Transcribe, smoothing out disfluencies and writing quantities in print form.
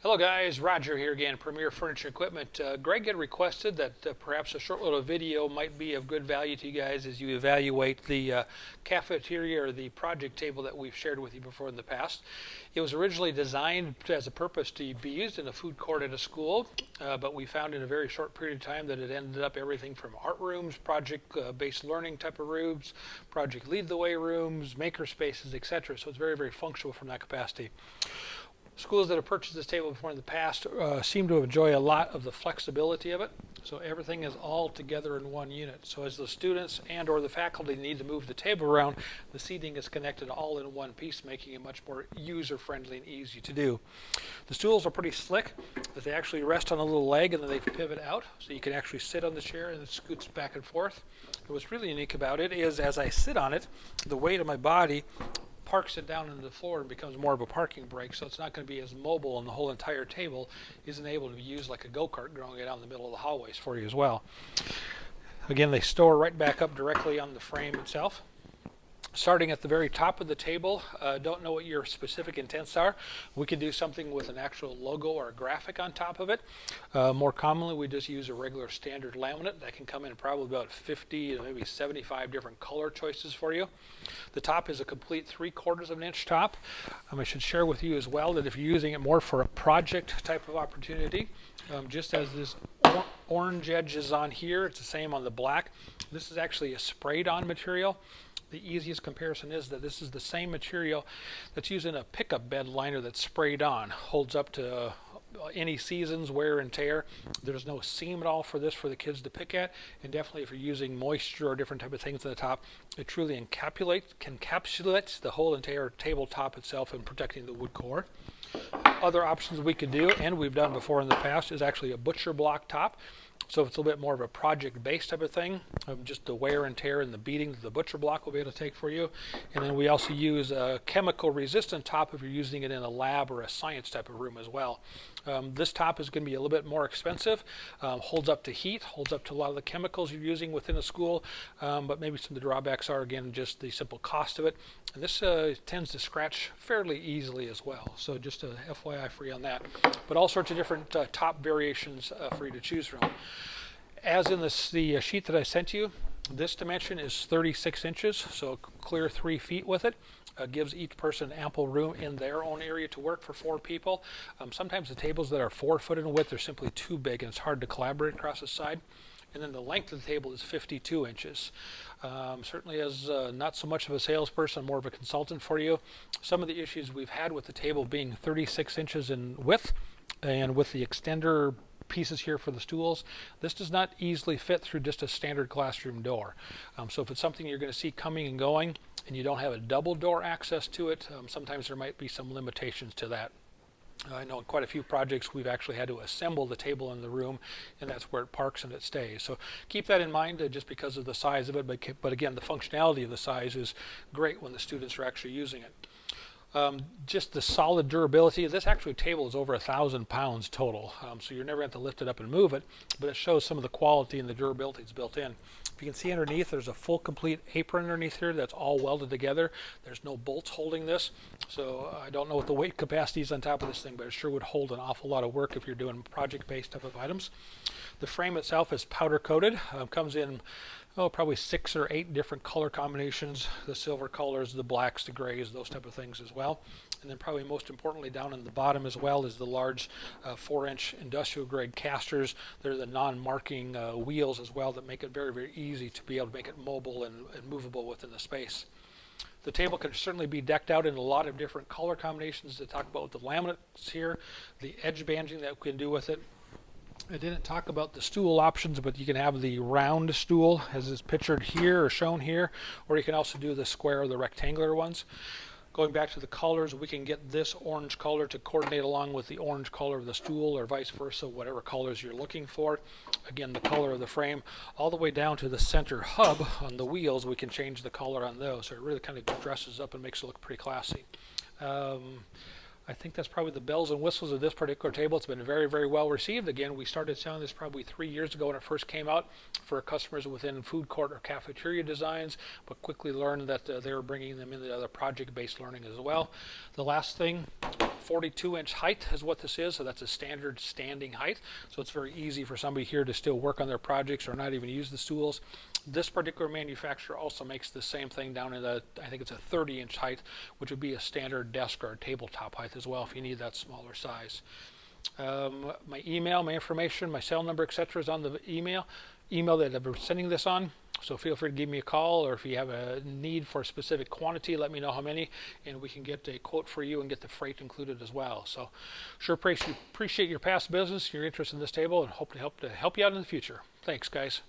Hello guys, Roger here again, Premier Furniture Equipment. Greg had requested that perhaps a short little video might be of good value to you guys as you evaluate the cafeteria or the project table that we've shared with you before in the past. It was originally designed as a purpose to be used in a food court at a school, but we found in a very short period of time that it ended up everything from art rooms, project-based learning type of rooms, project lead the way rooms, maker spaces, etc. So it's very, very functional from that capacity. Schools that have purchased this table before in the past seem to enjoy a lot of the flexibility of it. So everything is all together in one unit. So as the students and or the faculty need to move the table around, the seating is connected all in one piece, making it much more user-friendly and easy to do. The stools are pretty slick, that they actually rest on a little leg and then they pivot out. So you can actually sit on the chair and it scoots back and forth. And what's really unique about it is as I sit on it, the weight of my body parks it down into the floor and becomes more of a parking brake, so it's not going to be as mobile, and the whole entire table isn't able to be used like a go-kart going down the middle of the hallways for you as well. Again, they store right back up directly on the frame itself. Starting at the very top of the table, don't know what your specific intents are. We could do something with an actual logo or a graphic on top of it. More commonly, we just use a regular standard laminate that can come in probably about 50 to maybe 75 different color choices for you. The top is a complete 3/4 of an inch top. I should share with you as well that if you're using it more for a project type of opportunity, just as this orange edge is on here, it's the same on the black. This is actually a sprayed on material. The easiest comparison is that this is the same material that's used in a pickup bed liner that's sprayed on. Holds up to any season's wear and tear. There's no seam at all for this for the kids to pick at, and definitely if you're using moisture or different type of things at the top, it truly encapsulates the whole entire tabletop itself and protecting the wood core. Other options we could do, and we've done before in the past, is actually a butcher block top. So if it's a little bit more of a project-based type of thing, just the wear and tear and the beating that the butcher block will be able to take for you. And then we also use a chemical-resistant top if you're using it in a lab or a science type of room as well. This top is going to be a little bit more expensive, holds up to heat, holds up to a lot of the chemicals you're using within a school, but maybe some of the drawbacks are, again, just the simple cost of it. And this tends to scratch fairly easily as well. So just a FYI for you on that. But all sorts of different top variations for you to choose from. As in the sheet that I sent you, this dimension is 36 inches, so clear 3 feet with it. Gives each person ample room in their own area to work for 4 people. Sometimes the tables that are 4 foot in width are simply too big and it's hard to collaborate across the side. And then the length of the table is 52 inches. Certainly as not so much of a salesperson, more of a consultant for you. Some of the issues we've had with the table being 36 inches in width and with the extender pieces here for the stools, this does not easily fit through just a standard classroom door. So if it's something you're going to see coming and going and you don't have a double door access to it, sometimes there might be some limitations to that. I know in quite a few projects we've actually had to assemble the table in the room, and that's where it parks and it stays. So keep that in mind just because of the size of it, but again, the functionality of the size is great when the students are actually using it. Just the solid durability. This actually table is over 1,000 pounds total, so you're never going to have to lift it up and move it, but it shows some of the quality and the durability that's built in. If you can see underneath, there's a full complete apron underneath here that's all welded together. There's no bolts holding this, so I don't know what the weight capacity is on top of this thing, but it sure would hold an awful lot of work if you're doing project-based type of items. The frame itself is powder coated, comes in probably 6 or 8 different color combinations, the silver colors, the blacks, the grays, those type of things as well. And then probably most importantly down in the bottom as well is the large 4-inch industrial grade casters. They're the non-marking wheels as well that make it very, very easy to be able to make it mobile and movable within the space. The table can certainly be decked out in a lot of different color combinations to talk about with the laminates here, the edge banding that we can do with it. I didn't talk about the stool options, but you can have the round stool as is pictured here or shown here, or you can also do the square or the rectangular ones. Going back to the colors, we can get this orange color to coordinate along with the orange color of the stool or vice versa, whatever colors you're looking for. Again, the color of the frame, all the way down to the center hub on the wheels, we can change the color on those. So it really kind of dresses up and makes it look pretty classy. I think that's probably the bells and whistles of this particular table. It's been very, very well received. Again, we started selling this probably 3 years ago when it first came out for customers within food court or cafeteria designs, but quickly learned that they were bringing them into other project-based learning as well. The last thing, 42-inch height is what this is, so that's a standard standing height. So it's very easy for somebody here to still work on their projects or not even use the stools. This particular manufacturer also makes the same thing down in the, I think it's a 30-inch height, which would be a standard desk or a tabletop height as well if you need that smaller size. My email, my information, my cell number, etc. is on the email that I'm sending this on. So feel free to give me a call, or if you have a need for a specific quantity, let me know how many, and we can get a quote for you and get the freight included as well. So sure appreciate your past business, your interest in this table, and hope to help you out in the future. Thanks, guys.